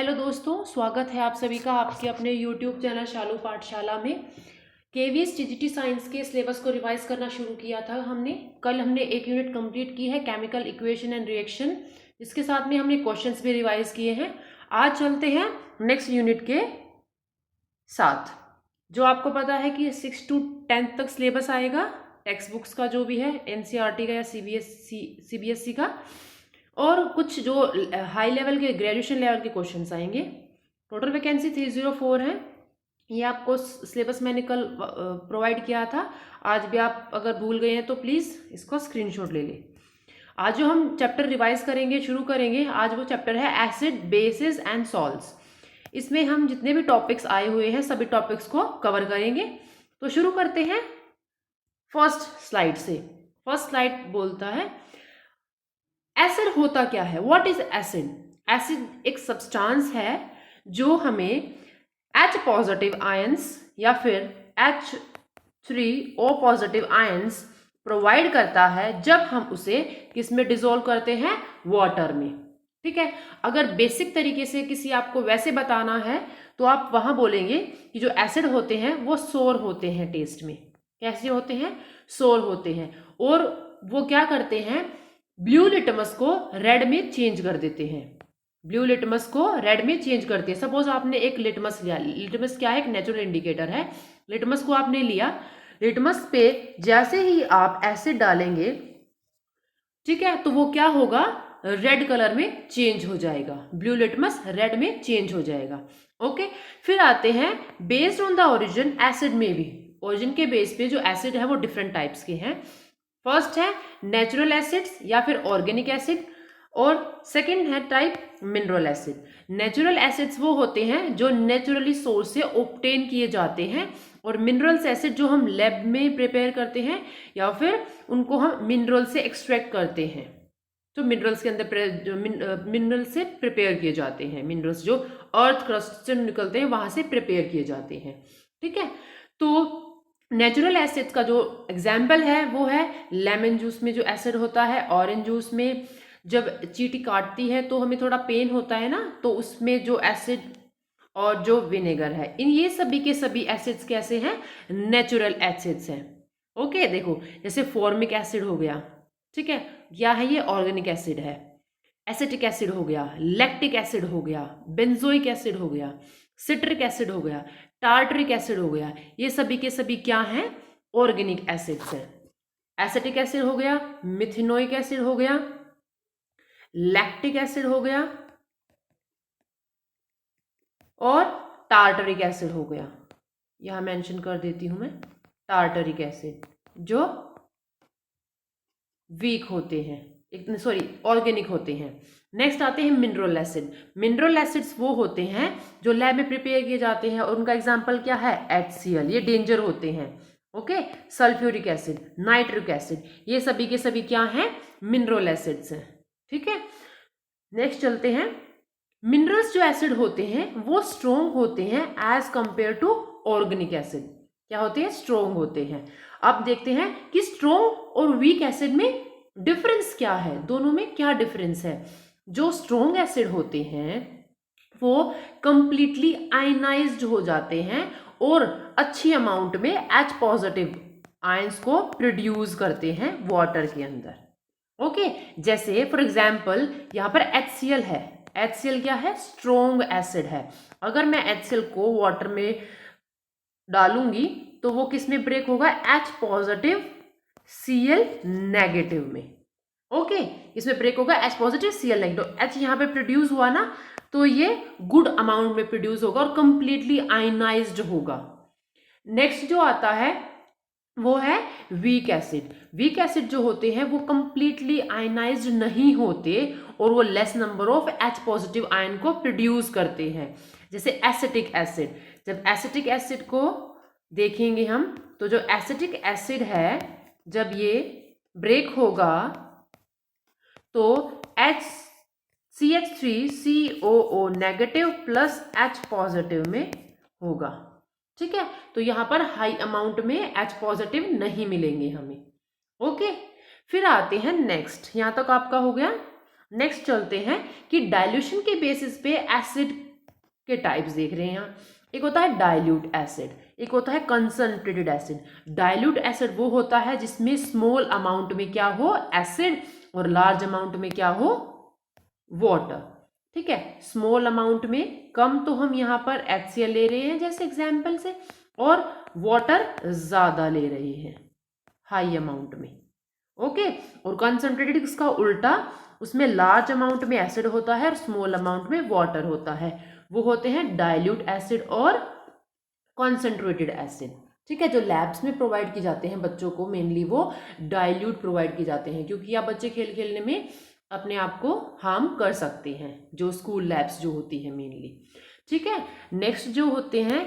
Hello दोस्तों, स्वागत है आप सभी का आपके अपने यूट्यूब चैनल शालू पाठशाला में। केवीएस टीजीटी साइंस के सिलेबस को रिवाइज करना शुरू किया था हमने। कल हमने एक यूनिट कंप्लीट की है, केमिकल इक्वेशन एंड रिएक्शन, जिसके साथ में हमने क्वेश्चंस भी रिवाइज किए हैं। आज चलते हैं नेक्स्ट यूनिट के साथ। जो आपको पता है कि 6 to 10 तक सिलेबस आएगा, टेक्स्ट बुक्स का जो भी है, एनसीईआरटी का या सीबीएसई का, और कुछ जो हाई लेवल के ग्रेजुएशन लेवल के क्वेश्चंस आएंगे। टोटल वैकेंसी 304 है। ये आपको सिलेबस मैंने कल प्रोवाइड किया था। आज भी आप अगर भूल गए हैं तो प्लीज़ इसको स्क्रीनशॉट ले लें। आज जो हम चैप्टर रिवाइज करेंगे, शुरू करेंगे, आज वो चैप्टर है एसिड बेसिस एंड सॉल्ट्स। इसमें हम जितने भी टॉपिक्स आए हुए हैं सभी टॉपिक्स को कवर करेंगे। तो शुरू करते हैं फर्स्ट स्लाइड से। फर्स्ट स्लाइड बोलता है एसिड होता क्या है, व्हाट इज एसिड। एसिड एक सब्सटेंस है जो हमें H पॉजिटिव आयंस या फिर H3O पॉजिटिव आयंस प्रोवाइड करता है जब हम उसे किस में डिसॉल्व करते हैं, वाटर में। ठीक है, अगर बेसिक तरीके से किसी आपको वैसे बताना है तो आप वहां बोलेंगे कि जो एसिड होते हैं वो सोर होते हैं टेस्ट में। कैसे होते हैं, सोर होते हैं, और वो क्या करते हैं, ब्लू लिटमस को रेड में चेंज कर देते हैं। ब्लू लिटमस को रेड में चेंज करते हैं। सपोज आपने एक लिटमस लिया, लिटमस क्या है, एक नेचुरल इंडिकेटर है। लिटमस को आपने लिया, लिटमस पे जैसे ही आप एसिड डालेंगे, ठीक है, तो वो क्या होगा, रेड कलर में चेंज हो जाएगा। ब्लू लिटमस रेड में चेंज हो जाएगा। ओके, फिर आते हैं based on the origin, acid में भी ओरिजिन के बेस पे जो एसिड है वो डिफरेंट टाइप्स के हैं। फर्स्ट है नेचुरल एसिड्स या फिर ऑर्गेनिक एसिड, और सेकंड है type mineral acid. Natural acids वो होते हैं जो नेचुरली सोर्स से ऑब्टेन किए जाते हैं, और मिनरल्स एसिड जो हम लैब में प्रिपेयर करते हैं या फिर उनको हम मिनरल से एक्सट्रैक्ट करते हैं, जो मिनरल्स के अंदर मिनरल से प्रिपेयर किए जाते हैं। मिनरल्स जो अर्थ क्रस्ट से निकलते हैं वहां से प्रिपेयर किए जाते हैं। ठीक है, तो नेचुरल एसिड्स का जो एग्जाम्पल है वो है लेमन जूस में जो एसिड होता है, ऑरेंज जूस में जब चींटी काटती है तो हमें थोड़ा पेन होता है ना, तो उसमें जो एसिड और जो विनेगर है, इन ये सभी के सभी एसिड्स कैसे हैं, नेचुरल एसिड्स हैं। ओके, देखो जैसे फॉर्मिक एसिड हो गया, ठीक है, क्या है ये, ऑर्गेनिक एसिड है। एसिटिक एसिड हो गया, लैक्टिक एसिड हो गया, बेंजोइक एसिड हो गया, सिट्रिक एसिड हो गया, टार्टरिक एसिड हो गया, ये सभी के सभी क्या हैं, ऑर्गेनिक एसिड्स हैं। एसिटिक एसिड हो गया, मिथेनोइक एसिड हो गया, लैक्टिक एसिड हो गया, और टार्टरिक एसिड हो गया। यहां मेंशन कर देती हूं मैं, टार्टरिक एसिड जो वीक होते हैं, सॉरी ऑर्गेनिक होते हैं। नेक्स्ट आते हैं मिनरल एसिड। मिनरल एसिड्स वो होते हैं जो लैब में प्रिपेयर किए जाते हैं, और उनका एग्जांपल क्या है, HCl, ये डेंजर होते हैं। Okay, sulphuric acid, nitric acid, ये सभी के सभी क्या हैं, मिनरल एसिड्स हैं। ठीक है, नेक्स्ट चलते हैं। मिनरल्स जो एसिड होते हैं वो स्ट्रोंग होते हैं as compare to organic acid. क्या होते हैं, स्ट्रोंग होते हैं। अब देखते हैं कि स्ट्रोंग और वीक एसिड में डिफरेंस क्या है, दोनों में क्या डिफरेंस है। जो स्ट्रोंग एसिड होते हैं वो कंप्लीटली आयनाइज्ड हो जाते हैं और अच्छी अमाउंट में H पॉजिटिव आयंस को प्रोड्यूस करते हैं वाटर के अंदर। ओके, जैसे फॉर एग्जाम्पल यहाँ पर HCl है। HCl क्या है, स्ट्रोंग एसिड है। अगर मैं HCl को वाटर में डालूंगी तो वो किस में ब्रेक होगा, H पॉजिटिव Cl नेगेटिव में। ओके, इसमें ब्रेक होगा H positive Cl negative. H यहाँ पे प्रोड्यूस हुआ ना, तो ये गुड अमाउंट में प्रोड्यूस होगा और कंप्लीटली आयनाइज्ड होगा। नेक्स्ट जो आता है वो है वीक एसिड। वीक एसिड जो होते हैं वो कंप्लीटली आयनाइज्ड नहीं होते और वो less number of H positive ion को प्रोड्यूस करते हैं। जैसे एसिटिक एसिड, जब एसिटिक एसिड को देखेंगे हम तो जो एसिटिक एसिड है जब ये ब्रेक होगा तो CH3COO negative plus H positive में होगा। ठीक है, तो यहां पर हाई अमाउंट में H पॉजिटिव नहीं मिलेंगे हमें। ओके, फिर आते हैं नेक्स्ट, यहां तक आपका हो गया। नेक्स्ट चलते हैं कि डाइल्यूशन के बेसिस पे एसिड के टाइप्स देख रहे हैं यहाँ। एक होता है डाइल्यूट एसिड, एक होता है कंसंट्रेटेड एसिड। डाइल्यूट एसिड वो होता है जिसमें स्मॉल अमाउंट में क्या हो, एसिड, और लार्ज अमाउंट में क्या हो, वाटर। ठीक है, स्मॉल अमाउंट में कम तो हम यहाँ पर HCl ले रहे हैं जैसे एग्जाम्पल से, और वाटर ज्यादा ले रहे हैं हाई अमाउंट में। ओके, और कंसंट्रेटेड इसका उल्टा, उसमें लार्ज अमाउंट में एसिड होता है और स्मॉल अमाउंट में वाटर होता है, वो होते हैं डाइल्यूट एसिड और कॉन्सेंट्रेटेड एसिड। ठीक है, जो लैब्स में प्रोवाइड किए जाते हैं बच्चों को मेनली वो डाइल्यूट प्रोवाइड किए जाते हैं, क्योंकि आप बच्चे खेल खेलने में अपने आप को हार्म कर सकते हैं, जो स्कूल लैब्स जो होती हैं मेनली। ठीक है, नेक्स्ट जो होते हैं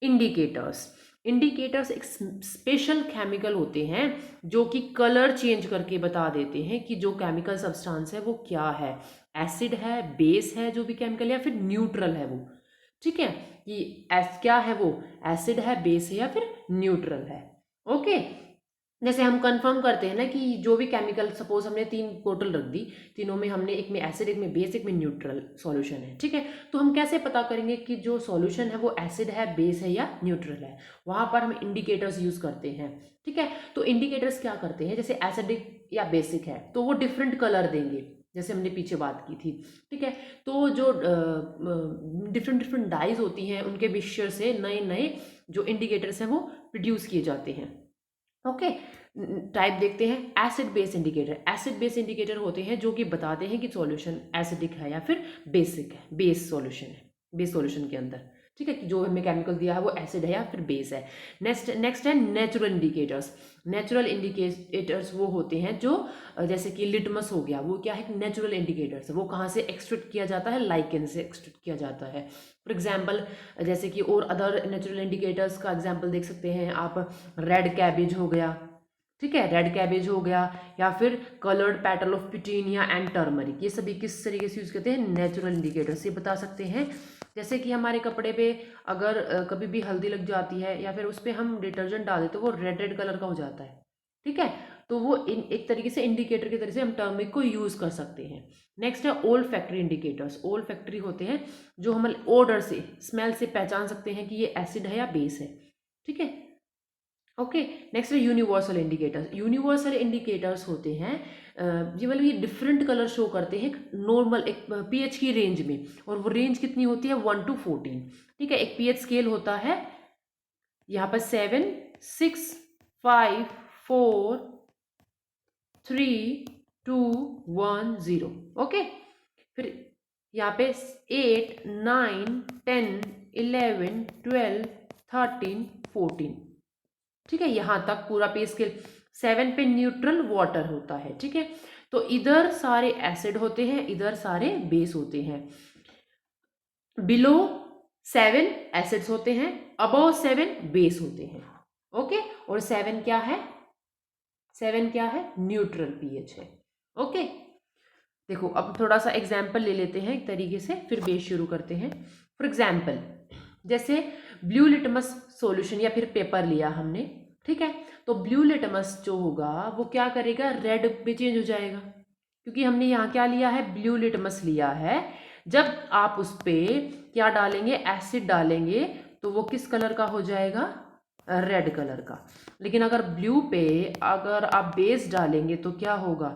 इंडिकेटर्स। इंडिकेटर्स एक स्पेशल केमिकल होते हैं जो कि कलर चेंज करके बता देते हैं कि जो केमिकल सब्सटेंस है वो क्या है, एसिड है, बेस है, जो भी केमिकल, या फिर न्यूट्रल है वो। ठीक है, कि क्या है वो, एसिड है, बेस है, या फिर न्यूट्रल है। ओके, जैसे हम कंफर्म करते हैं ना कि जो भी केमिकल, सपोज हमने 3 बोतल रख दी, तीनों में हमने, एक में एसिड, एक में बेस, एक में न्यूट्रल सॉल्यूशन है। ठीक है, तो हम कैसे पता करेंगे कि जो सॉल्यूशन है वो एसिड है, बेस है, या न्यूट्रल है? वहां पर हम इंडिकेटर्स यूज करते हैं। ठीक है, तो इंडिकेटर्स क्या करते हैं, जैसे एसिडिक या बेसिक है तो वो डिफरेंट कलर देंगे, जैसे हमने पीछे बात की थी। ठीक है, तो जो डिफरेंट डिफरेंट डाइज होती हैं उनके मिक्सचर से नए नए जो इंडिकेटर्स हैं वो प्रोड्यूस किए जाते हैं। ओके, टाइप देखते हैं, acid base indicator. Acid base indicator होते हैं जो कि बताते हैं कि सॉल्यूशन एसिडिक है या फिर बेसिक है, बेस सॉल्यूशन है, बेस सॉल्यूशन के अंदर। ठीक है, कि जो हमें केमिकल दिया है वो एसिड है या फिर बेस है। नेक्स्ट है नेचुरल इंडिकेटर्स। नेचुरल इंडिकेटर्स वो होते हैं जो जैसे कि लिटमस हो गया, वो क्या है, नेचुरल इंडिकेटर्स है। वो कहाँ से एक्सट्रैक्ट किया जाता है, लाइकेन से एक्सट्रैक्ट किया जाता है। फॉर एग्जाम्पल, जैसे कि और अदर नेचुरल इंडिकेटर्स का एग्जाम्पल देख सकते हैं आप, रेड कैबेज हो गया। ठीक है, रेड कैबेज हो गया, या फिर coloured petal of petunia and turmeric. ये सभी किस तरीके से यूज करते हैं, नेचुरल इंडिकेटर्स। ये बता सकते हैं, जैसे कि हमारे कपड़े पे अगर कभी भी हल्दी लग जाती है या फिर उस पर हम डिटर्जेंट डाल देते तो वो रेड रेड कलर का हो जाता है। ठीक है, तो वो एक तरीके से इंडिकेटर की तरह से हम टर्मरिक को यूज कर सकते हैं। नेक्स्ट है old factory indicators. Old factory होते हैं जो हम ओडर से, स्मेल से पहचान सकते हैं कि ये एसिड है या बेस है। ठीक है, ओके, नेक्स्ट है यूनिवर्सल इंडिकेटर्स। यूनिवर्सल इंडिकेटर्स होते हैं ये मतलब ये डिफरेंट कलर शो करते हैं नॉर्मल एक पीएच की रेंज में, और वो रेंज कितनी होती है, 1 to 14। ठीक है, एक पीएच स्केल होता है यहाँ पर 7, 6, 5, 4, 3, 2, 1, 0। ओके, फिर यहाँ पे 8, 9, 10, 11, 12, 13, 14। ठीक है, यहां तक पूरा पे स्केल। 7 पे न्यूट्रल वाटर होता है। ठीक है, तो इधर सारे एसिड होते हैं, इधर सारे बेस होते हैं। बिलो 7 एसिड्स होते हैं, अबव 7 बेस होते हैं। ओके, और 7 क्या है, 7 क्या है, न्यूट्रल पीएच है। ओके, देखो अब थोड़ा सा एग्जाम्पल ले लेते हैं एक तरीके से, फिर बेस शुरू करते हैं। फॉर एग्जाम्पल, जैसे ब्लू लिटमस सॉल्यूशन या फिर पेपर लिया हमने। ठीक है, तो ब्लू लिटमस जो होगा वो क्या करेगा, रेड में चेंज हो जाएगा, क्योंकि हमने यहाँ क्या लिया है, ब्लू लिटमस लिया है। जब आप उस पर क्या डालेंगे, एसिड डालेंगे, तो वो किस कलर का हो जाएगा, रेड कलर का। लेकिन अगर ब्लू पे अगर आप बेस डालेंगे तो क्या होगा,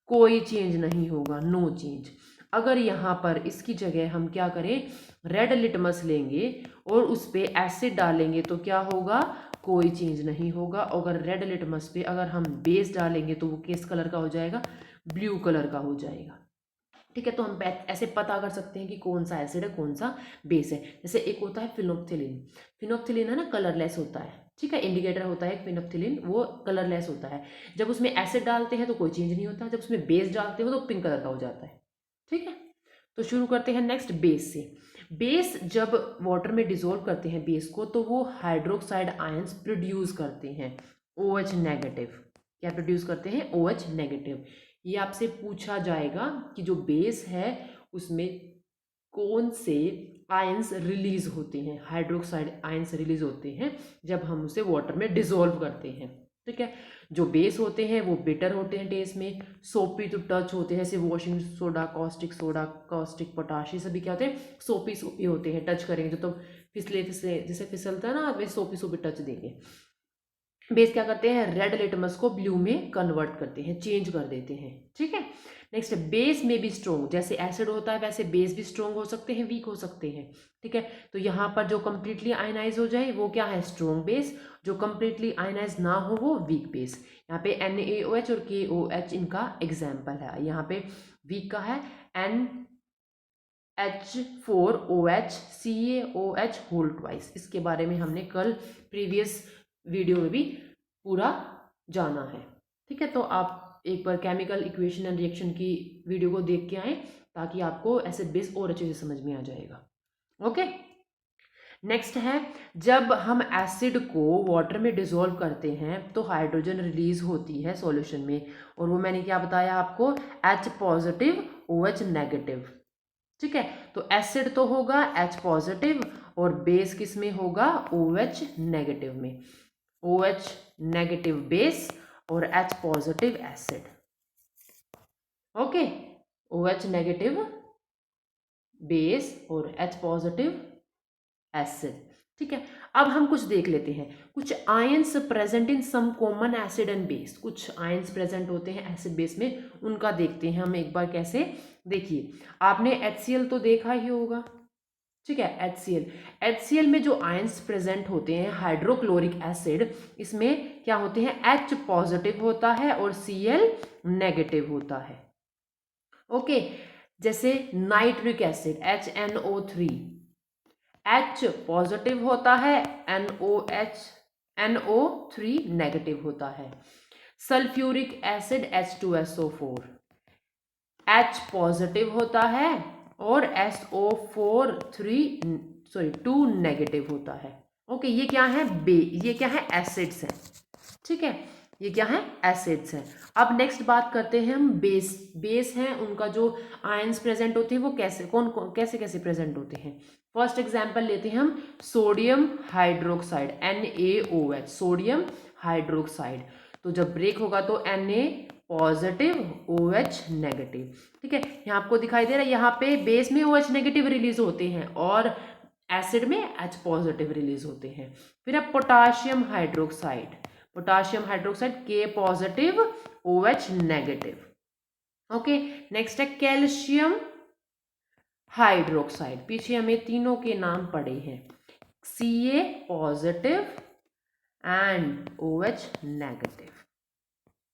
कोई चेंज नहीं होगा, नो चेंज। अगर यहाँ पर इसकी जगह हम क्या करें, रेड लिटमस लेंगे और उस पर एसिड डालेंगे तो क्या होगा, कोई चेंज नहीं होगा। अगर रेड लिटमस पे अगर हम बेस डालेंगे तो वो किस कलर का हो जाएगा, ब्लू कलर का हो जाएगा। ठीक है, तो हम ऐसे पता कर सकते हैं कि कौन सा एसिड है, कौन सा बेस है। जैसे एक होता है फिनोप्थिलीन। फिनोप्थिलीन है ना, कलरलेस होता है। ठीक है, इंडिकेटर होता है फिनोप्थिलीन, वो कलरलेस होता है। जब उसमें एसिड डालते हैं तो कोई चेंज नहीं होता, जब उसमें बेस डालते हो तो पिंक कलर का हो जाता है। ठीक है, तो शुरू करते हैं नेक्स्ट बेस से। बेस जब वाटर में डिसॉल्व करते हैं बेस को, तो वो हाइड्रोक्साइड आयंस प्रोड्यूस करते हैं, OH नेगेटिव। क्या प्रोड्यूस करते हैं, OH नेगेटिव। ये आपसे पूछा जाएगा कि जो बेस है उसमें कौन से आयंस रिलीज होते हैं, हाइड्रोक्साइड आयंस रिलीज होते हैं जब हम उसे वाटर में डिसॉल्व करते हैं। ठीक है। जो बेस होते हैं वो बिटर होते हैं टेस्ट में, सोपी टू टच होते हैं, जैसे वॉशिंग सोडा, कॉस्टिक पोटाश, ये सभी क्या होते हैं, सोपी सोपी होते हैं, टच करेंगे तो फिसले फिसले जैसे फिसलता है ना, वैसे सोपी सोपी टच देंगे। बेस क्या करते हैं, रेड लिटमस को ब्लू में कन्वर्ट करते हैं, चेंज कर देते हैं। ठीक है। नेक्स्ट, बेस में भी स्ट्रोंग, जैसे एसिड होता है वैसे बेस भी स्ट्रोंग हो सकते हैं, वीक हो सकते हैं। ठीक है। तो यहाँ पर जो कंप्लीटली आयनाइज हो जाए वो क्या है, स्ट्रोंग बेस, जो कंप्लीटली आयनाइज ना हो वो वीक बेस। यहाँ पे NaOH और KOH इनका एग्जाम्पल है। यहाँ पे वीक का है NH4OH CaOH होल ट्वाइस। इसके बारे में हमने कल प्रीवियस वीडियो में भी पूरा जाना है। ठीक है। तो आप एक बार केमिकल इक्वेशन एंड रिएक्शन की वीडियो को देख के आए ताकि आपको एसिड बेस और अच्छे से समझ में आ जाएगा। ओके। नेक्स्ट है, जब हम एसिड को वाटर में डिसॉल्व करते हैं तो हाइड्रोजन रिलीज होती है सॉल्यूशन में, और वो मैंने क्या बताया आपको, H पॉजिटिव OH नेगेटिव। ठीक है। तो एसिड तो होगा H पॉजिटिव और बेस किस में होगा, OH नेगेटिव में। OH नेगेटिव बेस और H positive acid. Okay. OH negative base और H पॉजिटिव एसिड। ठीक है। अब हम कुछ देख लेते हैं, कुछ ions present in some common acid and base, कुछ आयंस प्रेजेंट होते हैं एसिड बेस में, उनका देखते हैं हम एक बार कैसे। देखिए, आपने HCl तो देखा ही होगा। ठीक है। HCl में जो आयंस प्रेजेंट होते हैं, हाइड्रोक्लोरिक एसिड, इसमें क्या होते हैं, H पॉजिटिव होता है और Cl नेगेटिव होता है। ओके। जैसे nitric acid HNO3, H positive होता है, NO3 नेगेटिव होता है। Sulphuric acid H2SO4, H positive होता है और SO2 नेगेटिव होता है। ओके। ये क्या है, ये क्या है, एसिड्स हैं। ठीक है। ये क्या है, एसिड्स हैं। अब नेक्स्ट बात करते हैं हम बेस हैं, उनका जो आयंस प्रेजेंट होते हैं वो कैसे कैसे प्रेजेंट होते हैं। फर्स्ट एग्जांपल लेते हैं हम, sodium hydroxide NaOH, sodium hydroxide. तो जब ब्रेक होगा तो Na पॉजिटिव OH नेगेटिव। ठीक है। यहाँ आपको दिखाई दे रहा है, यहाँ पे बेस में OH नेगेटिव रिलीज होते हैं और एसिड में H पॉजिटिव रिलीज होते हैं। फिर अब potassium hydroxide K positive OH negative. Okay. Next है कैल्शियम हाइड्रोक्साइड, पीछे हमें तीनों के नाम पड़े हैं, Ca positive and OH negative.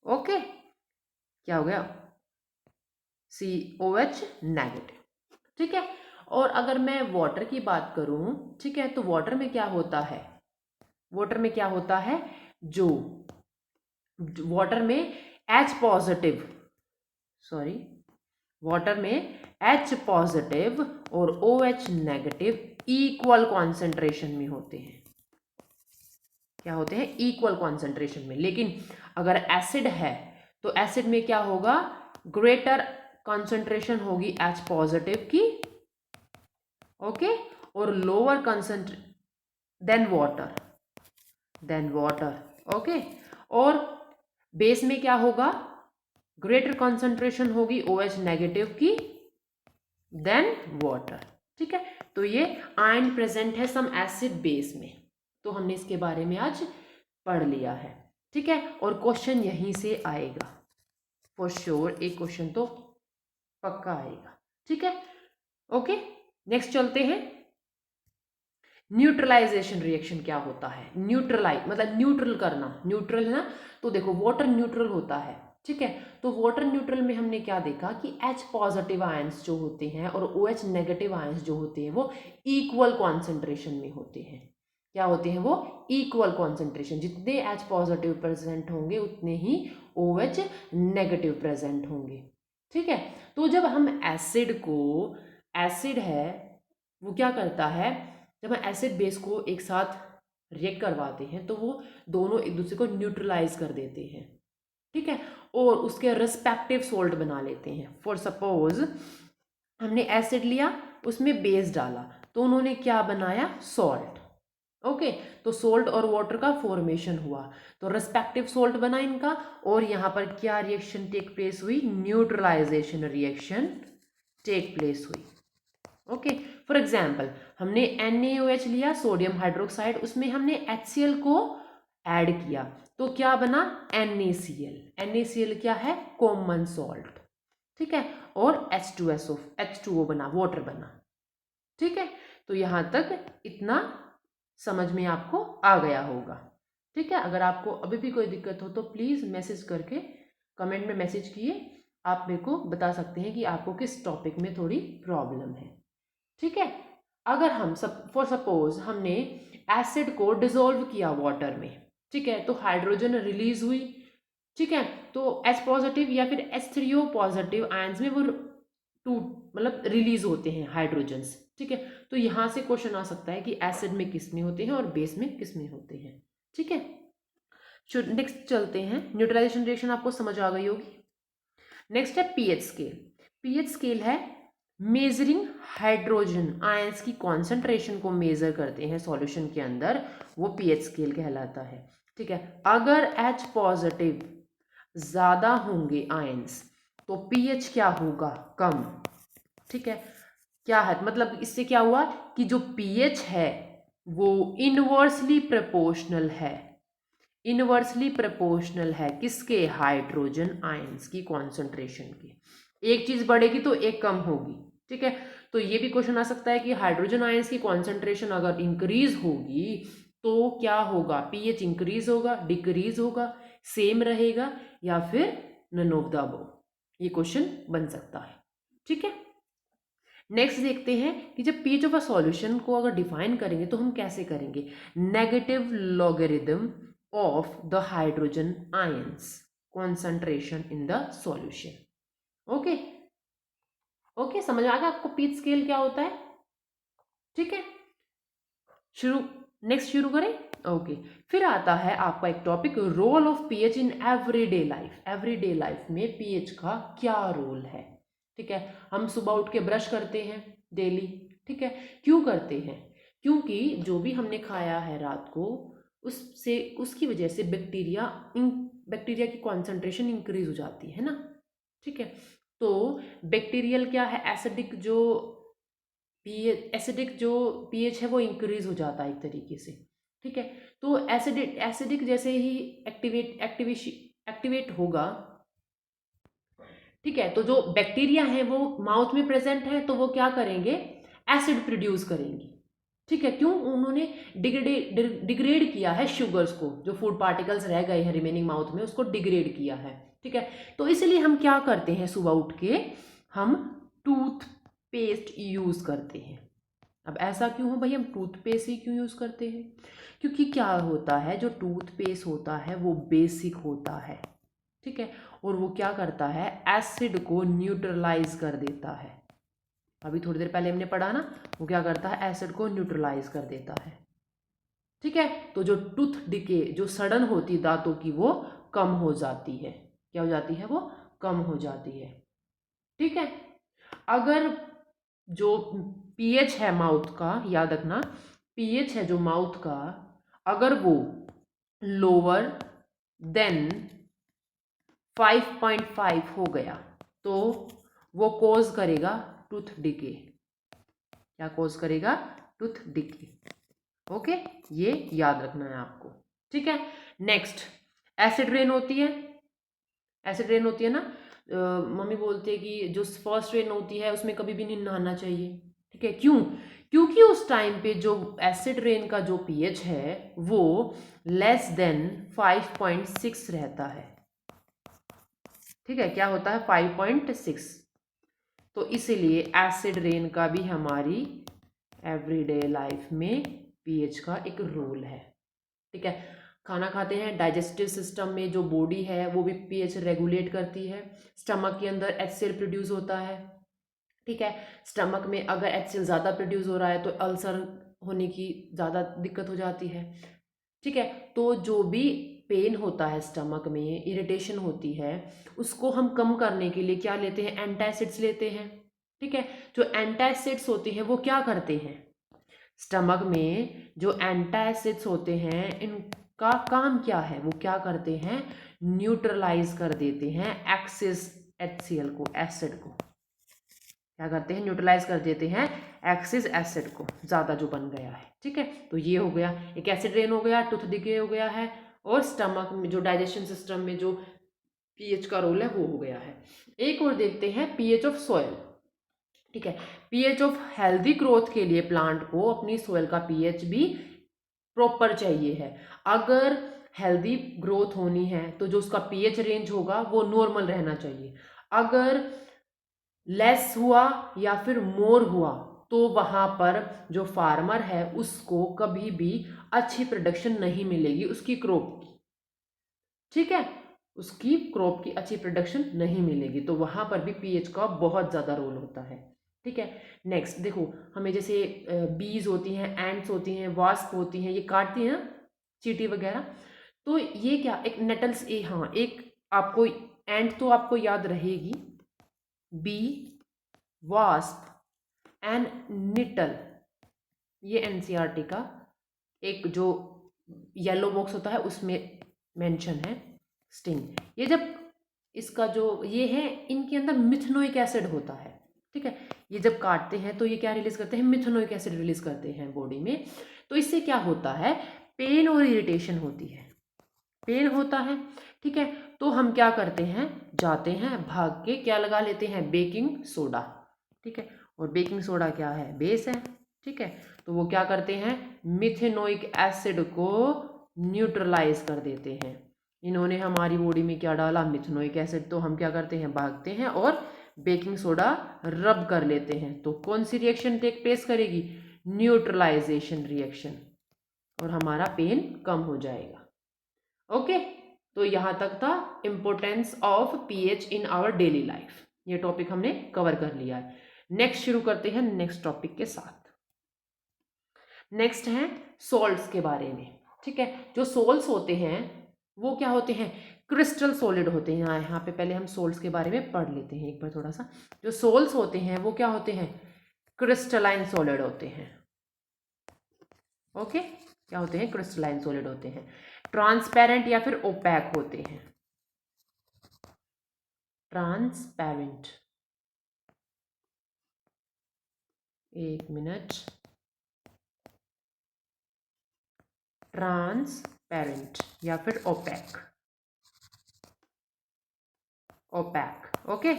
Okay. क्या हो गया, COH नेगेटिव। ठीक है। और अगर मैं वाटर की बात करूं, ठीक है, तो वाटर में क्या होता है, वाटर में क्या होता है, जो वाटर में H पॉजिटिव, वाटर में H पॉजिटिव और OH नेगेटिव इक्वल कॉन्सेंट्रेशन में होते हैं। क्या होते हैं, इक्वल कॉन्सेंट्रेशन में। लेकिन अगर एसिड है तो एसिड में क्या होगा, ग्रेटर कॉन्सेंट्रेशन होगी H पॉजिटिव की, ओके, और लोअर देन वाटर, ओके। और बेस में क्या होगा, ग्रेटर कॉन्सेंट्रेशन होगी OH नेगेटिव की देन वाटर। ठीक है। तो ये आयन प्रेजेंट है सम एसिड बेस में, तो हमने इसके बारे में आज पढ़ लिया है। ठीक है। और क्वेश्चन यहीं से आएगा फॉर श्योर, एक क्वेश्चन तो पक्का आएगा। ठीक है। ओके। नेक्स्ट चलते हैं, न्यूट्रलाइजेशन रिएक्शन क्या होता है। न्यूट्रलाइज मतलब न्यूट्रल करना, न्यूट्रल है ना, तो देखो वाटर न्यूट्रल होता है। ठीक है। तो वाटर न्यूट्रल में हमने क्या देखा कि H पॉजिटिव आयंस जो होते हैं और OH नेगेटिव आयंस जो होते हैं वो इक्वल कॉन्सेंट्रेशन में होते हैं। क्या होते हैं वो, इक्वल कॉन्सेंट्रेशन, जितने H पॉजिटिव प्रेजेंट होंगे उतने ही OH नेगेटिव प्रेजेंट होंगे। ठीक है। तो जब हम एसिड है वो क्या करता है, जब हम एसिड बेस को एक साथ रिएक्ट करवाते हैं तो वो दोनों एक दूसरे को न्यूट्रलाइज कर देते हैं। ठीक है। और उसके रिस्पेक्टिव सोल्ट बना लेते हैं। फॉर सपोज हमने एसिड लिया, उसमें बेस डाला, तो उन्होंने क्या बनाया, सॉल्ट। ओके, तो सोल्ट और वाटर का फॉर्मेशन हुआ, तो रेस्पेक्टिव सोल्ट बना इनका, और यहाँ पर क्या रिएक्शन टेक प्लेस हुई, न्यूट्रलाइजेशन रिएक्शन टेक प्लेस हुई। ओके, फॉर एग्जाम्पल हमने NaOH लिया, सोडियम हाइड्रोक्साइड, उसमें हमने HCl को ऐड किया, तो क्या बना, NaCl। NaCl क्या है, कॉमन सॉल्ट, ठीक है, और H2O बना, वाटर बना, ठीक है। तो यहाँ तक इतना समझ में आपको आ गया होगा, ठीक है। अगर आपको अभी भी कोई दिक्कत हो तो प्लीज़ मैसेज करके, कमेंट में मैसेज किए, आप मेरे को बता सकते हैं कि आपको किस टॉपिक में थोड़ी प्रॉब्लम है, ठीक है। अगर हम फॉर सपोज हमने एसिड को डिसॉल्व किया वाटर में, ठीक है, तो हाइड्रोजन रिलीज हुई, ठीक है, तो H पॉजिटिव या फिर H3O पॉजिटिव आयंस में वो मतलब रिलीज होते हैं हाइड्रोजन्स, ठीक है। तो यहाँ से क्वेश्चन आ सकता है कि एसिड में किस में होते हैं और बेस में किस में होते हैं, ठीक है। नेक्स्ट चलते हैं, न्यूट्रलाइजेशन रिएक्शन आपको समझ आ गई होगी। नेक्स्ट है पीएच स्केल। पीएच स्केल है मेजरिंग हाइड्रोजन आयंस की कॉन्सेंट्रेशन को मेजर करते हैं सॉल्यूशन के अंदर, वो पीएच स्केल कहलाता है, ठीक है। अगर H पॉजिटिव ज्यादा होंगे आयंस तो पीएच क्या होगा, कम, ठीक है। क्या है मतलब, इससे क्या हुआ कि जो पीएच है वो इनवर्सली प्रोपोर्शनल है, इनवर्सली प्रोपोर्शनल है किसके, हाइड्रोजन आयंस की कॉन्सेंट्रेशन के। एक चीज बढ़ेगी तो एक कम होगी, ठीक है। तो ये भी क्वेश्चन आ सकता है कि हाइड्रोजन आयंस की कॉन्सेंट्रेशन अगर इंक्रीज होगी तो क्या होगा, पीएच इंक्रीज होगा, डिक्रीज होगा, सेम रहेगा, या फिर नन ऑफ द अबव, ये क्वेश्चन बन सकता है, ठीक है। नेक्स्ट देखते हैं कि जब पीएच ऑफ अ सॉल्यूशन को अगर डिफाइन करेंगे तो हम कैसे करेंगे, negative logarithm of the hydrogen ions concentration in the solution. Okay okay, समझ आ गया आपको पीएच स्केल क्या होता है, ठीक है। नेक्स्ट शुरू करें। ओके, फिर आता है आपका एक topic, role of pH in everyday life. Everyday life में पीएच का क्या रोल है, ठीक है। हम सुबह उठ के ब्रश करते हैं डेली, ठीक है, क्यों करते हैं, क्योंकि जो भी हमने खाया है रात को उससे, उसकी वजह से बैक्टीरिया की कॉन्सेंट्रेशन इंक्रीज हो जाती है ना, ठीक है। तो बैक्टीरियल क्या है, एसिडिक जो पीएच है वो इंक्रीज हो जाता है एक तरीके से, ठीक है। तो एसिडिक जैसे ही एक्टिवेट होगा, ठीक है, तो जो बैक्टीरिया है वो माउथ में प्रेजेंट है तो वो क्या करेंगे, एसिड प्रोड्यूस करेंगी, ठीक है। क्यों, उन्होंने डिग्रेड किया है शुगर्स को, जो फूड पार्टिकल्स रह गए हैं रिमेनिंग माउथ में उसको डिग्रेड किया है, ठीक है। तो इसलिए हम क्या करते हैं, सुबह उठ के हम टूथपेस्ट यूज करते हैं। अब ऐसा क्यों है भाई, हम टूथपेस्ट ही क्यों यूज करते हैं, क्योंकि क्या होता है, जो टूथपेस्ट होता है वो बेसिक होता है, ठीक है, और वो क्या करता है, एसिड को न्यूट्रलाइज कर देता है। अभी थोड़ी देर पहले हमने पढ़ा ना, वो क्या करता है, एसिड को न्यूट्रलाइज कर देता है, ठीक है। तो जो टूथ डिके, जो सड़न होती है दांतों की, वो कम हो जाती है, क्या हो जाती है, वो कम हो जाती है, ठीक है। अगर जो पीएच है माउथ का, याद रखना, पीएच है जो माउथ का, अगर वो लोअर देन 5.5 हो गया तो वो कॉज करेगा टूथ डिके, क्या कॉज करेगा, टूथ डिके, ओके, ये याद रखना है आपको, ठीक है। नेक्स्ट, एसिड रेन होती है, एसिड रेन होती है ना, मम्मी बोलती है कि जो फर्स्ट रेन होती है उसमें कभी भी नहीं नहाना चाहिए, ठीक है, क्यों, क्योंकि उस टाइम पे जो एसिड रेन का जो पीएच है वो लेस देन 5.6 रहता है, ठीक है, क्या होता है, 5.6। तो इसीलिए एसिड रेन का भी हमारी एवरीडे लाइफ में पीएच का एक रोल है, ठीक है। खाना खाते हैं, डाइजेस्टिव सिस्टम में जो बॉडी है वो भी पीएच रेगुलेट करती है, स्टमक के अंदर HCl प्रोड्यूस होता है, ठीक है। स्टमक में अगर HCl ज़्यादा प्रोड्यूस हो रहा है तो अल्सर होने की ज़्यादा दिक्कत हो जाती है, ठीक है। तो जो भी पेन होता है स्टमक में, इरिटेशन होती है, उसको हम कम करने के लिए क्या लेते हैं, एंटासिड्स लेते हैं, ठीक है। जो एंटासिड्स होते हैं वो क्या करते हैं, स्टमक में जो एंटासिड्स होते हैं इनका काम क्या है, वो क्या करते हैं, न्यूट्रलाइज कर देते हैं एक्सिस HCl को, एसिड को क्या करते हैं, न्यूट्रलाइज कर देते हैं एक्सिस एसिड को, ज़्यादा जो बन गया है। ठीक है, तो ये हो गया, एक एसिड रेन हो गया, टूथ डिके हो गया है, और स्टमक में जो डाइजेशन सिस्टम में जो पीएच का रोल है वो हो गया है। एक और देखते हैं पीएच ऑफ सॉइल। ठीक है, पीएच ऑफ हेल्दी ग्रोथ के लिए प्लांट को अपनी सॉइल का पीएच भी प्रॉपर चाहिए है। अगर हेल्दी ग्रोथ होनी है तो जो उसका पीएच रेंज होगा वो नॉर्मल रहना चाहिए। अगर लेस हुआ या फिर मोर हुआ तो वहां पर जो फार्मर है उसको कभी भी अच्छी प्रोडक्शन नहीं मिलेगी उसकी क्रॉप की। ठीक है, उसकी क्रॉप की अच्छी प्रोडक्शन नहीं मिलेगी, तो वहां पर भी पीएच का बहुत ज़्यादा रोल होता है। ठीक है, नेक्स्ट देखो, हमें जैसे बीज होती हैं, एंट्स होती हैं, वास्प होती हैं, ये काटती हैं चींटी वगैरह, तो ये क्या एक नेटल्स, हाँ एक आपको एंट तो आपको याद रहेगी, बी, वास्प एंड निटल, ये एनसीईआरटी का एक जो येलो बॉक्स होता है उसमें मेंशन है। स्टिंग, ये जब इसका जो ये है, इनके अंदर मिथेनोइक एसिड होता है। ठीक है, ये जब काटते हैं तो ये क्या रिलीज करते हैं, मिथेनोइक एसिड रिलीज करते हैं बॉडी में। तो इससे क्या होता है, पेन और इरिटेशन होती है, पेन होता है। ठीक है, तो हम क्या करते हैं, जाते हैं भाग के क्या लगा लेते हैं, बेकिंग सोडा। ठीक है, और बेकिंग सोडा क्या है, बेस है। ठीक है, तो वो क्या करते हैं, मिथेनोइक एसिड को न्यूट्रलाइज कर देते हैं। इन्होंने हमारी बॉडी में क्या डाला, मिथेनोइक एसिड, तो हम क्या करते हैं, भागते हैं और बेकिंग सोडा रब कर लेते हैं। तो कौन सी रिएक्शन टेक प्लेस करेगी, न्यूट्रलाइजेशन रिएक्शन, और हमारा पेन कम हो जाएगा। ओके, तो यहां तक था importance of pH in our daily life, ये टॉपिक हमने कवर कर लिया है। नेक्स्ट शुरू करते हैं नेक्स्ट टॉपिक के साथ। नेक्स्ट है सॉल्ट्स के बारे में। ठीक है, जो सोल्स होते हैं वो क्या होते हैं, क्रिस्टल सॉलिड होते हैं। यहाँ पे पहले हम सोल्ट्स के बारे में पढ़ लेते हैं एक बार थोड़ा सा। जो सोल्स होते हैं वो क्या होते हैं, क्रिस्टलाइन सॉलिड होते हैं। ओके, क्या होते हैं, क्रिस्टलाइन सॉलिड होते हैं, ट्रांसपेरेंट या फिर ओपैक होते हैं। ट्रांसपेरेंट, एक मिनट, ट्रांसपेरेंट या फिर ओपैक, ओपैक। ओके,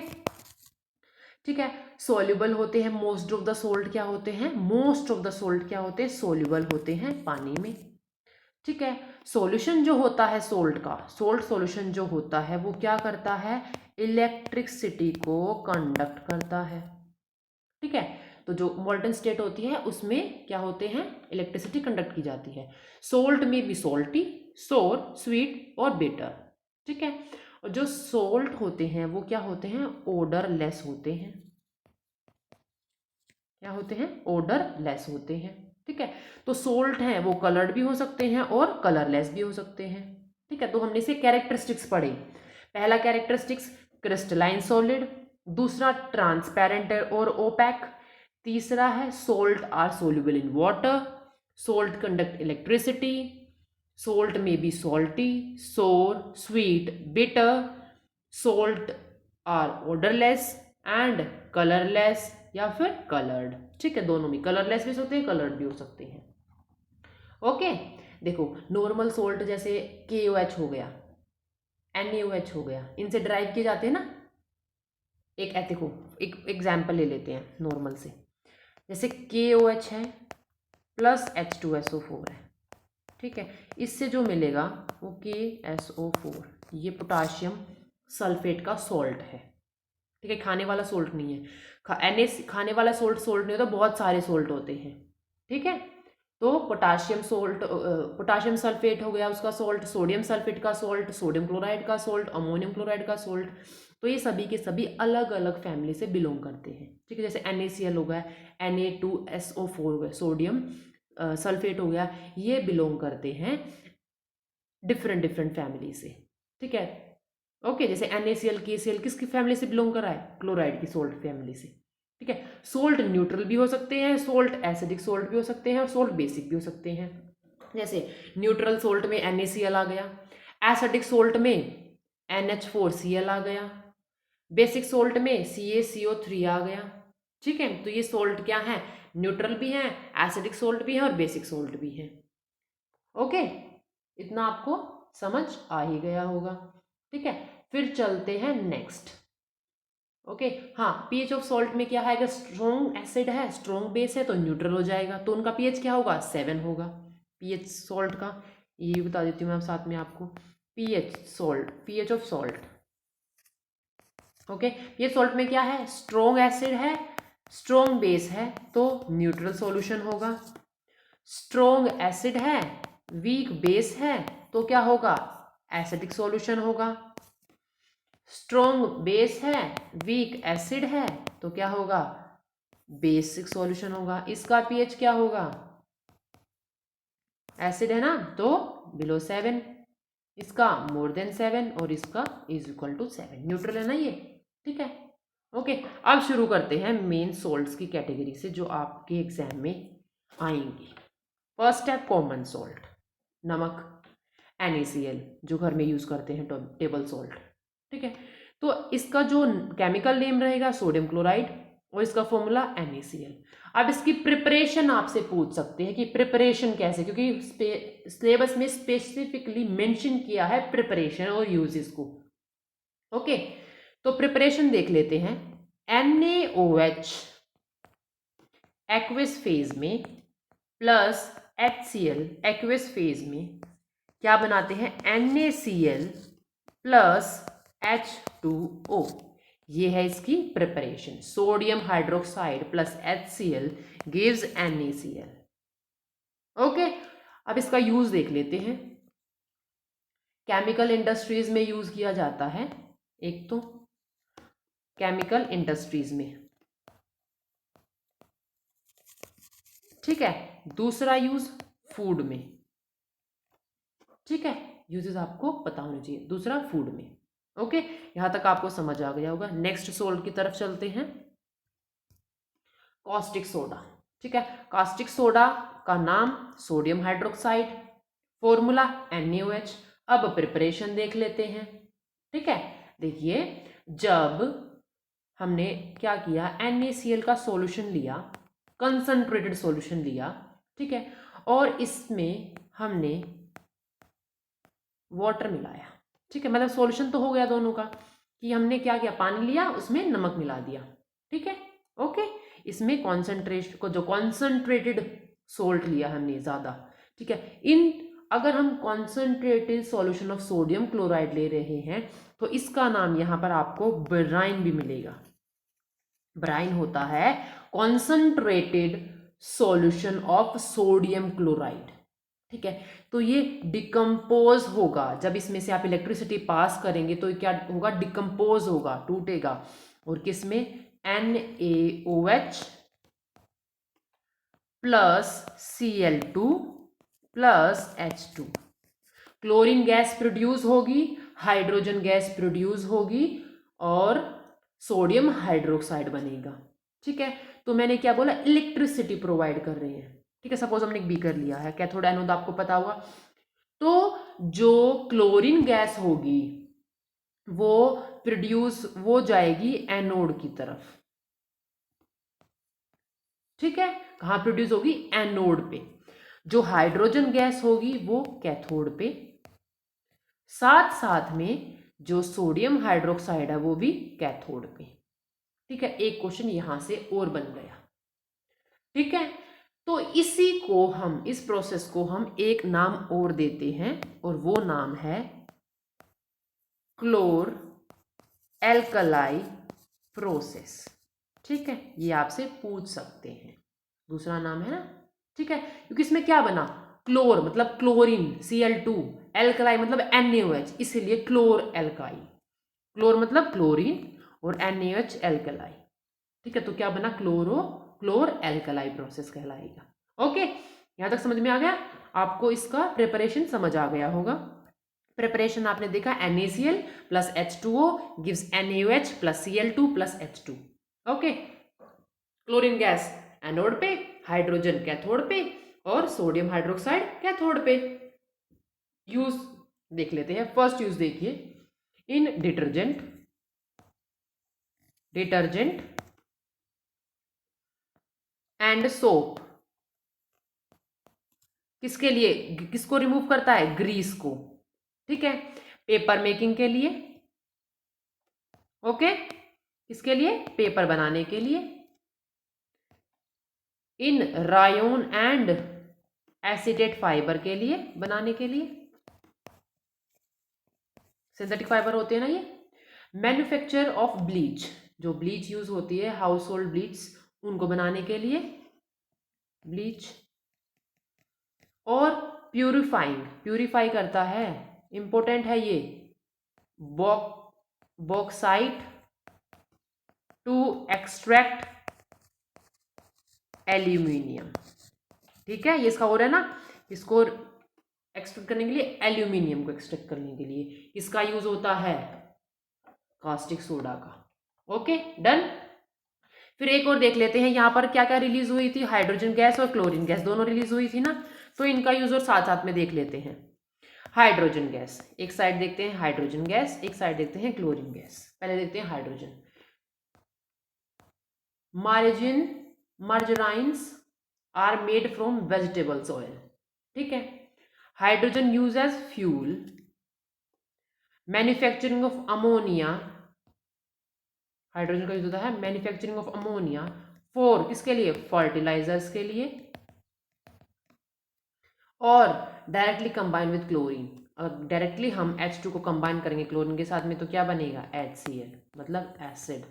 ठीक है, सोल्यूबल होते हैं। मोस्ट ऑफ द सोल्ट क्या होते हैं, मोस्ट ऑफ द सोल्ट क्या होते हैं, सोल्यूबल होते हैं पानी में। ठीक है, सॉल्यूशन जो होता है सोल्ट का, सोल्ट सॉल्यूशन जो होता है वो क्या करता है, इलेक्ट्रिसिटी को कंडक्ट करता है। ठीक है, तो जो मोल्टन स्टेट होती है उसमें क्या होते हैं, इलेक्ट्रिसिटी कंडक्ट की जाती है। सोल्ट में भी सोल्टी, सोर, स्वीट और बिटर। ठीक है, और जो सोल्ट होते हैं वो क्या होते हैं, ओडरलेस होते हैं। क्या होते हैं, ओडरलेस होते हैं। ठीक है, तो सोल्ट हैं वो कलर्ड भी हो सकते हैं और कलरलेस भी हो सकते हैं। ठीक है, तो हमने इसे कैरेक्टरिस्टिक्स पढ़े। पहला कैरेक्टरिस्टिक्स क्रिस्टलाइन सॉलिड, दूसरा ट्रांसपेरेंट और ओपैक, तीसरा है salt are soluble in water, salt conduct electricity, salt may be salty, sour, sweet, bitter, salt are odourless and colourless या फिर कलर्ड। ठीक है, दोनों में कलरलेस भी हो सकते हैं, कलर्ड भी हो सकते हैं। ओके, देखो नॉर्मल सोल्ट जैसे KOH हो गया, NaOH हो गया, इनसे ड्राइव किए जाते हैं ना। एक देखो, एक एग्जाम्पल ले लेते हैं नॉर्मल से, जैसे KOH है प्लस H2SO4 है। ठीक है, इससे जो मिलेगा वो KSO4, ये पोटाशियम सल्फेट का सॉल्ट है। ठीक है, खाने वाला सोल्ट नहीं है। खाने वाला सोल्ट नहीं होता, बहुत सारे सोल्ट होते हैं। ठीक है, तो पोटाशियम सोल्ट, पोटाशियम सल्फेट हो गया उसका सोल्ट, सोडियम सल्फेट का सोल्ट, सोडियम क्लोराइड का सोल्ट, अमोनियम क्लोराइड का सोल्ट, तो ये सभी के सभी अलग अलग फैमिली से बिलोंग करते हैं। ठीक है, जैसे NaCl हो गया, Na2SO4 हो गया, सोडियम सल्फेट हो गया, ये बिलोंग करते हैं डिफरेंट डिफरेंट फैमिली से। ठीक है, ओके, जैसे NaCl KCl किसकी फैमिली से बिलोंग कर रहा है, क्लोराइड की सोल्ट फैमिली से। ठीक है। सोल्ट न्यूट्रल भी हो सकते हैं, सोल्ट एसिडिक सोल्ट भी हो सकते हैं और सोल्ट बेसिक भी हो सकते हैं। जैसे न्यूट्रल सोल्ट में NaCl आ गया, एसिडिक सोल्ट में NH4Cl आ गया, बेसिक सोल्ट में CaCO3 आ गया। ठीक है, तो ये सोल्ट क्या है, न्यूट्रल भी है, एसिडिक सोल्ट भी है और बेसिक सोल्ट भी है। ओके, इतना आपको समझ आ ही गया होगा। ठीक है, फिर चलते हैं नेक्स्ट। ओके, हाँ, पीएच ऑफ सॉल्ट में क्या है, अगर स्ट्रॉन्ग एसिड है, स्ट्रॉन्ग बेस है तो न्यूट्रल हो जाएगा, तो उनका पीएच क्या होगा, 7 होगा। पीएच सॉल्ट का ये बता देती हूँ मैं साथ में आपको, pH of salt. Okay, pH salt में क्या है, स्ट्रॉन्ग एसिड है, स्ट्रॉन्ग बेस है तो न्यूट्रल सॉल्यूशन होगा। स्ट्रॉन्ग एसिड है, वीक बेस है तो क्या होगा, एसिडिक सॉल्यूशन होगा। स्ट्रॉन्ग बेस है, वीक एसिड है तो क्या होगा, बेसिक सॉल्यूशन होगा। इसका पीएच क्या होगा, एसिड है ना तो बिलो 7, इसका मोर देन 7 और इसका इज इक्वल टू 7, न्यूट्रल है ना ये। ठीक है, ओके, अब शुरू करते हैं मेन सॉल्ट्स की कैटेगरी से जो आपके एग्जाम में आएंगी। फर्स्ट है कॉमन सॉल्ट, नमक, NaCl जो घर में यूज करते हैं, टेबल सॉल्ट। ठीक है, तो इसका जो केमिकल नेम रहेगा सोडियम क्लोराइड और इसका फॉर्मूला NaCl। अब इसकी प्रिपरेशन आपसे पूछ सकते हैं कि प्रिपरेशन कैसे, क्योंकि सिलेबस में स्पेसिफिकली मेंशन किया है प्रिपरेशन और यूजेस को। ओके, तो प्रिपरेशन देख लेते हैं। NaOH एक्वस फेज में प्लस HCl एक्वस फेज में क्या बनाते हैं, NaCl प्लस H2O। ये है इसकी preparation, sodium hydroxide plus HCl gives NaCl। Okay, अब इसका यूज देख लेते हैं। केमिकल इंडस्ट्रीज में यूज किया जाता है, एक तो केमिकल इंडस्ट्रीज में, ठीक है, दूसरा यूज फूड में। ठीक है, यूजेस आपको पता होने चाहिए, दूसरा फूड में। ओके, यहां तक आपको समझ आ गया होगा। नेक्स्ट सोल्ट की तरफ चलते हैं, कॉस्टिक सोडा। ठीक है, कॉस्टिक सोडा का नाम सोडियम हाइड्रोक्साइड, फॉर्मूला NaOH। अब प्रिपरेशन देख लेते हैं। ठीक है, देखिए, जब हमने क्या किया, NaCl का सॉल्यूशन लिया, कंसंट्रेटेड सॉल्यूशन लिया, ठीक है, और इसमें हमने वाटर मिलाया। ठीक है, मतलब सॉल्यूशन तो हो गया दोनों का, कि हमने क्या किया, पानी लिया उसमें नमक मिला दिया। ठीक है, ओके, इसमें कॉन्सेंट्रेशन को, जो कॉन्सेंट्रेटेड सोल्ट लिया हमने ज़्यादा। ठीक है, अगर हम concentrated solution of sodium chloride ले रहे हैं तो इसका नाम यहाँ पर आपको ब्राइन भी मिलेगा। ब्राइन होता है concentrated solution of sodium chloride. ठीक है, तो ये डिकम्पोज होगा, जब इसमें से आप इलेक्ट्रिसिटी पास करेंगे तो क्या होगा, डिकम्पोज होगा, टूटेगा, और किसमें, NaOH plus Cl2 plus H2। Chlorine gas produce होगी, हाइड्रोजन गैस प्रोड्यूस होगी और सोडियम हाइड्रोक्साइड बनेगा। ठीक है, तो मैंने क्या बोला, इलेक्ट्रिसिटी प्रोवाइड कर रही है। ठीक है, सपोज हमने एक बीकर लिया है, कैथोड एनोड आपको पता होगा, तो जो क्लोरीन गैस होगी वो जाएगी एनोड की तरफ। ठीक है, कहां प्रोड्यूस होगी, एनोड पे। जो हाइड्रोजन गैस होगी वो कैथोड पे, साथ साथ में जो सोडियम हाइड्रोक्साइड है वो भी कैथोड पे। ठीक है, एक क्वेश्चन यहां से और बन गया। ठीक है, तो इस प्रोसेस को हम एक नाम और देते हैं और वो नाम है क्लोर एल्कलाई प्रोसेस। ठीक है, ये आपसे पूछ सकते हैं, दूसरा नाम है ना। ठीक है, क्योंकि इसमें क्या बना, क्लोर मतलब क्लोरीन Cl2, एल्कलाई मतलब NaOH, इसीलिए क्लोर एल्काई। क्लोर मतलब क्लोरीन और NaOH एल्कलाई। ठीक है, तो क्या बना, क्लोर एल्कलाई प्रोसेस कहलाएगा। ओके, यहां तक समझ में आ गया आपको, इसका प्रिपरेशन समझ आ गया होगा। प्रिपरेशन आपने देखा, NaCl plus H2O gives NaOH plus Cl2 plus H2। Okay, chlorine gas anode पे, हाइड्रोजन कैथोड पे और सोडियम हाइड्रोक्साइड कैथोड पे। यूज देख लेते हैं। फर्स्ट यूज देखिए, इन डिटर्जेंट एंड सोप। किसके लिए, किसको रिमूव करता है, ग्रीस को, ठीक है। पेपर मेकिंग के लिए, ओके, किसके लिए, पेपर बनाने के लिए। इन रायोन एंड एसिटेट फाइबर के लिए, बनाने के लिए, सिंथेटिक फाइबर होते हैं ना ये। मैन्युफैक्चर ऑफ ब्लीच, जो ब्लीच यूज होती है, हाउस होल्ड ब्लीच, उनको बनाने के लिए ब्लीच। और प्यूरिफाइंग, प्यूरिफाई करता है, इंपॉर्टेंट है ये, बॉक्साइट टू एक्सट्रैक्ट एल्यूमिनियम, ठीक है। ये इसका हो रहा है ना, इसको एक्सट्रैक्ट करने के लिए, एल्यूमिनियम को एक्सट्रैक्ट करने के लिए इसका यूज होता है, कास्टिक सोडा का। Okay done. फिर एक और देख लेते हैं, यहां पर क्या क्या रिलीज हुई थी, हाइड्रोजन गैस और क्लोरीन गैस दोनों रिलीज हुई थी ना, तो इनका यूज और साथ साथ में देख लेते हैं। हाइड्रोजन गैस, एक साइड देखते हैं हाइड्रोजन गैस, एक साइड देखते हैं क्लोरीन गैस। पहले देखते हैं hydrogen. Margarines are made from vegetables oil, ठीक है। Hydrogen use as fuel. Manufacturing of ammonia, hydrogen का यूज होता है मैन्युफैक्चरिंग ऑफ अमोनिया फॉर, किसके लिए, फर्टिलाइजर्स के लिए। और directly combine with chlorine, directly हम H2 को कंबाइन करेंगे क्लोरीन के साथ में तो क्या बनेगा, HCl, मतलब एसिड।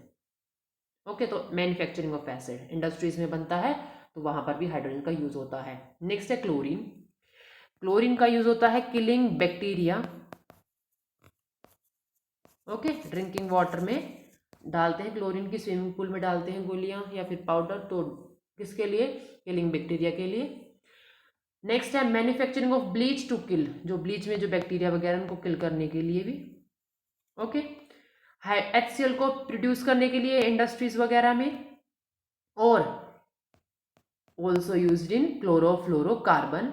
ओके, तो मैन्युफैक्चरिंग ऑफ एसिड इंडस्ट्रीज में बनता है, तो वहां पर भी हाइड्रोजन का यूज होता है। नेक्स्ट है क्लोरीन। क्लोरीन का यूज होता है killing bacteria. Okay, drinking water में डालते हैं क्लोरीन की, स्विमिंग पूल में डालते हैं गोलियां या फिर पाउडर, तो किसके लिए, किलिंग बैक्टीरिया के लिए। नेक्स्ट है manufacturing of bleach to kill, जो ब्लीच में जो बैक्टीरिया वगैरह उनको किल करने के लिए भी। ओके, HCl को प्रोड्यूस करने के लिए इंडस्ट्रीज वगैरह में। और also used in chlorofluorocarbon,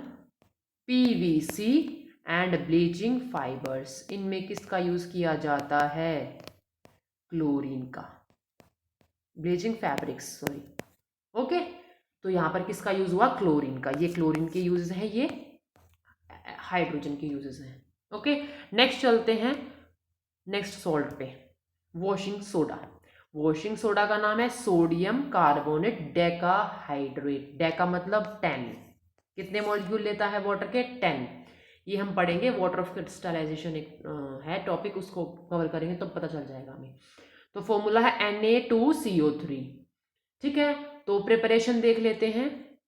PVC and bleaching fibres. इनमें किसका यूज किया जाता है, क्लोरीन का, ब्लीचिंग फैब्रिक्स, सॉरी। ओके, तो यहां पर किसका यूज हुआ, क्लोरीन का। ये क्लोरीन के यूजेस हैं, ये हाइड्रोजन के यूजेस हैं। ओके, नेक्स्ट चलते हैं नेक्स्ट सॉल्ट पे, वॉशिंग सोडा। वॉशिंग सोडा का नाम है सोडियम कार्बोनेट डेकाहाइड्रेट। डेका मतलब 10, कितने मॉलिक्यूल लेता है वाटर के, 10। ये हम पढ़ेंगे, वाटर ऑफ क्रिस्टलाइजेशन एक है टॉपिक, उसको कवर करेंगे तो पता चल जाएगा हमें। तो फॉर्मूला है Na2CO3, ठीक है। तो प्रिपरेशन देख लेते हैं,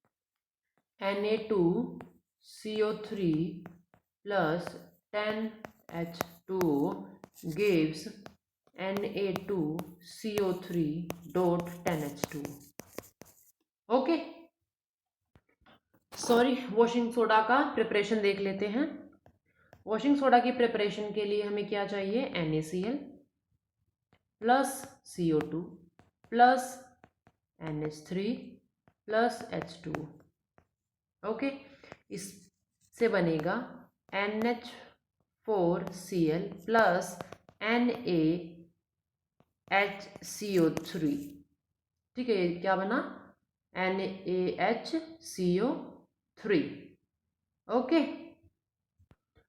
Na2CO3 plus 10H2O gives Na2CO3 dot 10H2O। Okay, sorry, washing soda का प्रिपरेशन देख लेते हैं। वॉशिंग सोडा की प्रिपरेशन के लिए हमें क्या चाहिए, NaCl plus CO2 plus NH3 plus H2O। Okay, इससे बनेगा NH4Cl प्लस NaHCO3, ठीक है। क्या बना, NaHCO3। ओके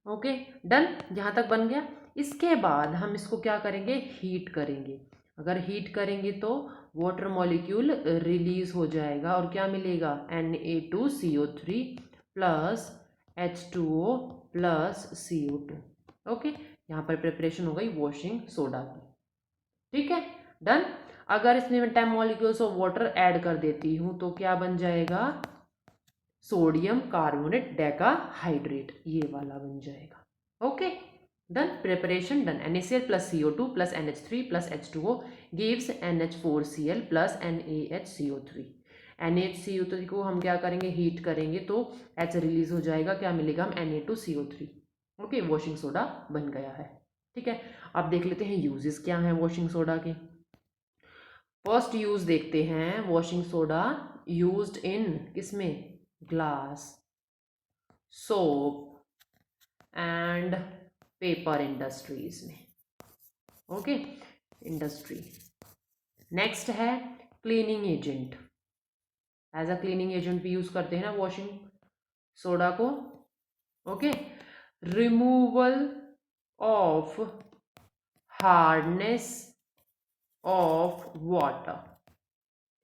ओके डन, यहाँ तक बन गया। इसके बाद हम इसको क्या करेंगे, हीट करेंगे। अगर हीट करेंगे तो वाटर मॉलिक्यूल रिलीज हो जाएगा और क्या मिलेगा, Na2CO3 plus H2O plus CO2। Okay, यहाँ पर प्रिपरेशन हो गई वॉशिंग सोडा की, ठीक है डन। अगर इसमें मैं 10 मॉलिक्यूल्स ऑफ वाटर ऐड कर देती हूँ तो क्या बन जाएगा, सोडियम कार्बोनेट डेकाहाइड्रेट, ये वाला बन जाएगा। Okay done, preparation done. NaCl plus CO2 plus NH3 plus H2O gives NH4Cl plus NaHCO3। NaHCO3 को हम क्या करेंगे, हीट करेंगे तो H रिलीज हो जाएगा, क्या मिलेगा, हम Na2CO3। ओके, वॉशिंग सोडा बन गया है, ठीक है। अब देख लेते हैं यूजेस क्या हैं वॉशिंग सोडा के। फर्स्ट यूज देखते हैं वॉशिंग सोडा यूज्ड इन किसमें, glass, soap and paper industries में। Okay, industry. नेक्स्ट है cleaning agent. As a cleaning agent भी यूज करते हैं ना वॉशिंग सोडा को। Okay, removal of hardness of water,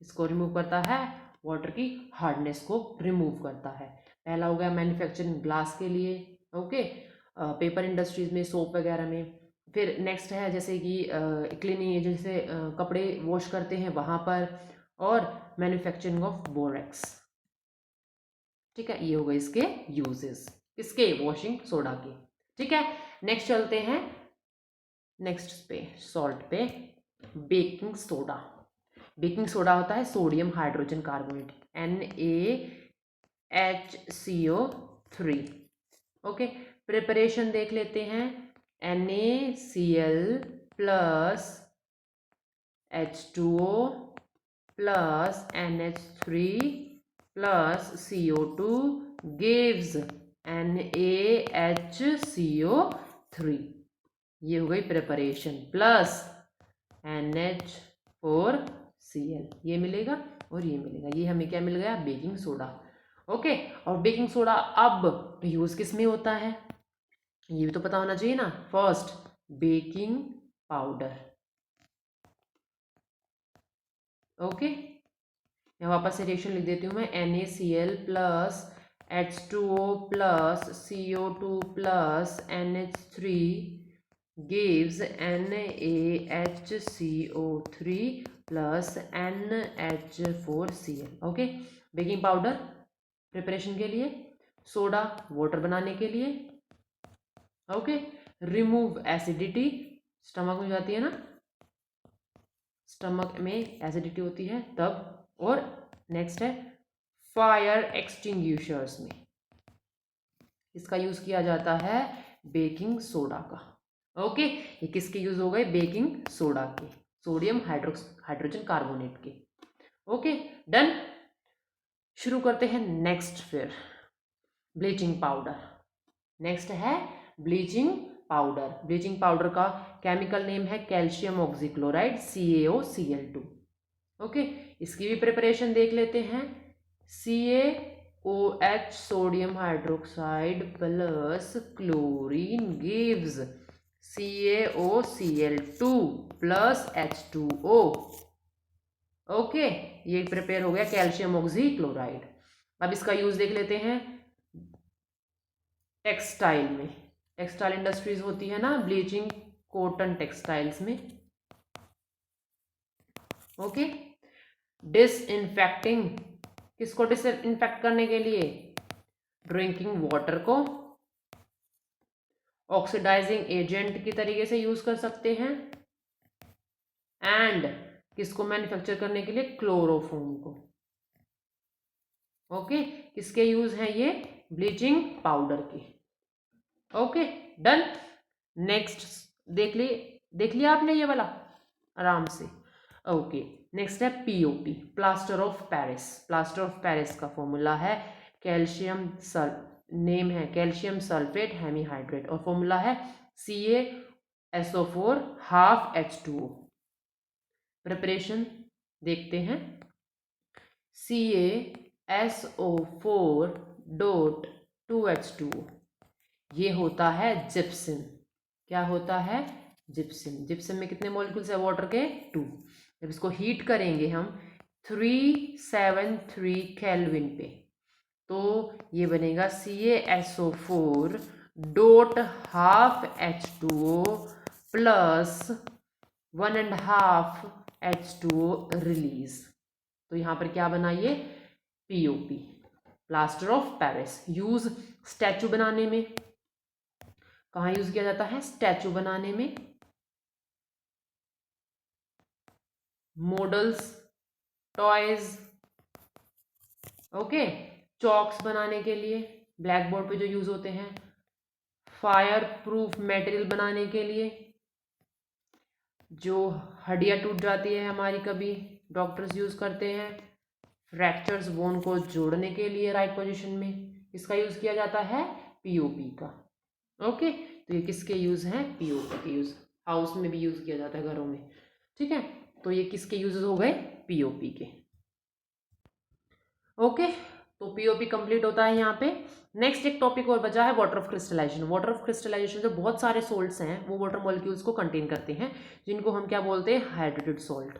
इसको रिमूव करता है, वाटर की हार्डनेस को रिमूव करता है। पहला हो गया मैन्युफैक्चरिंग ग्लास के लिए, ओके, पेपर इंडस्ट्रीज में, सोप वगैरह में। फिर नेक्स्ट है जैसे कि क्लीनिंग एजेंट से कपड़े वॉश करते हैं वहाँ पर, और मैन्युफैक्चरिंग ऑफ बोरेक्स। ठीक है, ये हो गए इसके यूजेस, इसके वॉशिंग सोडा के। ठीक है, नेक्स्ट चलते हैं नेक्स्ट पे, सॉल्ट पे। Baking soda. बेकिंग सोडा होता है sodium hydrogen carbonate, NaHCO3। Okay, preparation देख लेते हैं। NaCl plus H2O plus NH3 plus CO2 gives NaHCO3। ये हो गई प्रिपरेशन, प्लस NH4Cl, ये मिलेगा और ये मिलेगा, ये हमें क्या मिल गया, बेकिंग सोडा। ओके, और बेकिंग सोडा अब यूज किस में होता है, ये भी तो पता होना चाहिए ना। First baking powder. ओके, यहाँ वापस से रिएक्शन लिख देती हूँ मैं। NaCl plus H2O plus CO2 plus NH3 gives NaHCO3 plus NH4Cl। Okay, baking powder preparation के लिए, सोडा वाटर बनाने के लिए। ओके, रिमूव एसिडिटी, स्टमक में जाती है ना, स्टमक में एसिडिटी होती है तब। और नेक्स्ट है फायर एक्सटिंग्विशर्स में इसका यूज किया जाता है, बेकिंग सोडा का। ओके, ये किसके यूज हो गए, बेकिंग सोडा के, सोडियम हाइड्रोजन कार्बोनेट के। Okay, done. शुरू करते हैं नेक्स्ट, फिर ब्लीचिंग पाउडर। नेक्स्ट है ब्लीचिंग पाउडर। ब्लीचिंग पाउडर का केमिकल नेम है कैल्शियम ऑक्सीक्लोराइड, CaOCl2। ओके, इसकी भी प्रिपरेशन देख लेते हैं। CaOH sodium hydroxide plus chlorine gives CaOCl2 plus H2O। Okay, ये प्रिपेयर हो गया कैल्शियम ऑक्सीक्लोराइड। अब इसका यूज देख लेते हैं टेक्सटाइल में। टेक्सटाइल इंडस्ट्रीज होती है ना, ब्लीचिंग कॉटन टेक्सटाइल्स में। ओके, डिसइंफेक्टिंग, किसको डिसइंफेक्ट करने के लिए, ड्रिंकिंग वाटर को। ऑक्सीडाइजिंग एजेंट की तरीके से यूज कर सकते हैं। एंड किसको मैन्युफैक्चर करने के लिए, क्लोरोफॉर्म को। ओके, किसके यूज हैं ये, ब्लीचिंग पाउडर के। Okay, done. नेक्स्ट देख लिया आपने ये वाला आराम से। ओके, नेक्स्ट है POP, plaster of Paris. Plaster of Paris का फॉर्मूला है कैल्शियम नेम है कैल्शियम सल्फेट हेमीहाइड्रेट, और फॉर्मूला है CaSO4 हाफ H2O। प्रिपरेशन देखते हैं। CaSO4 डॉट 2H2O, ये होता है जिप्सम। क्या होता है, जिप्सम। जिप्सम में कितने मॉलिक्यूल्स है वाटर के, 2। जब इसको हीट करेंगे हम 373 केल्विन पे, तो ये बनेगा CaSO4 dot half H2O plus 1.5 H2O release. तो यहाँ पर क्या बना ये, POP, plaster of Paris. Use statue बनाने में, कहाँ यूज किया जाता है, स्टैचू बनाने में, मॉडल्स, टॉयज। ओके, चॉक्स बनाने के लिए, ब्लैक बोर्ड पे जो यूज होते हैं, फायर प्रूफ मटेरियल बनाने के लिए, जो हड्डियां टूट जाती है हमारी कभी, डॉक्टर्स यूज़ करते हैं फ्रैक्चर्स बोन को जोड़ने के लिए राइट पोजीशन में। इसका यूज़ किया जाता है पीओपी का। ओके, तो ये किसके यूज़ हैं? पीओपी के यूज़। हाउस में भी यूज़ किया जाता है, घरों में। ठीक है, तो ये किसके यूजेस हो गए? पीओपी के। ओके, तो पीओपी कंप्लीट होता है यहाँ पे। नेक्स्ट एक टॉपिक और बचा है water of crystallisation. Water of crystallisation जो बहुत सारे सोल्ट्स हैं वो वाटर मॉलिक्यूल्स को कंटेन करते हैं, जिनको हम क्या बोलते हैं? Hydrated salt.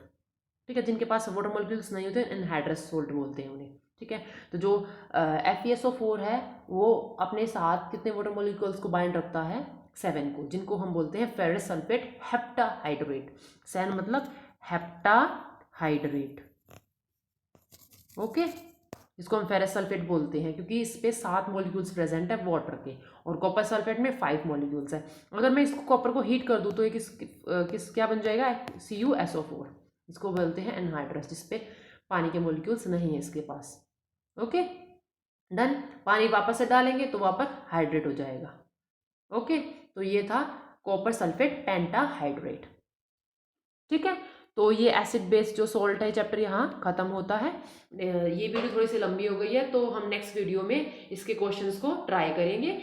ठीक है, जिनके पास वाटर मॉलिक्यूल्स नहीं होते एनहाइड्रस सोल्ट बोलते हैं उन्हें। ठीक है, तो जो FeSO4 है वो अपने साथ कितने वाटर मॉलिक्यूल्स को बाइंड रखता है? 7 को, जिनको हम बोलते हैं फेरस सल्फेट हेप्टाहाइड्रेट। सैन मतलब हेप्टाहाइड्रेट। ओके, इसको हम फेरस सल्फेट बोलते हैं क्योंकि इस पे 7 मॉलिक्यूल्स प्रेजेंट है वाटर के, और कॉपर सल्फेट में 5 मॉलिक्यूल्स है। अगर मैं इसको कॉपर को हीट कर दूं तो ये किस क्या बन जाएगा? CuSO4। इसको बोलते हैं एनहाइड्रस, जिसपे पानी के मॉलिक्यूल्स नहीं है इसके पास। Okay, done. पानी वापस से डालेंगे तो वापस हाइड्रेट हो जाएगा। ओके, तो ये था कॉपर सल्फेट पेंटाहाइड्रेट। ठीक है, तो ये एसिड बेस जो सॉल्ट है चैप्टर यहाँ खत्म होता है। ये वीडियो थोड़ी सी लंबी हो गई है, तो हम नेक्स्ट वीडियो में इसके क्वेश्चंस को ट्राई करेंगे।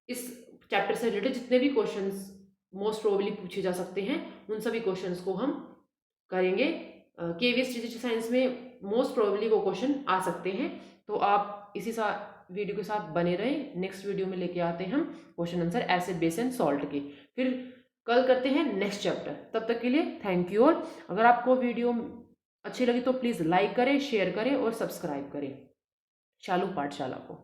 इस चैप्टर से रिलेटेड जितने भी क्वेश्चंस मोस्ट प्रोबेबली पूछे जा सकते हैं उन सभी क्वेश्चंस को हम करेंगे। केवीएस डिजिटल साइंस में मोस्ट प्रोबेबली वो क्वेश्चन आ सकते हैं, तो आप इसी वीडियो के साथ बने रहें। नेक्स्ट वीडियो में लेके आते हैं हम question answer acid base and salt के, फिर कल करते हैं नेक्स्ट चैप्टर। तब तक के लिए थैंक यू ऑल। अगर आपको वीडियो अच्छी लगी तो प्लीज़ लाइक करें, शेयर करें और सब्सक्राइब करें शालू पाठशाला को।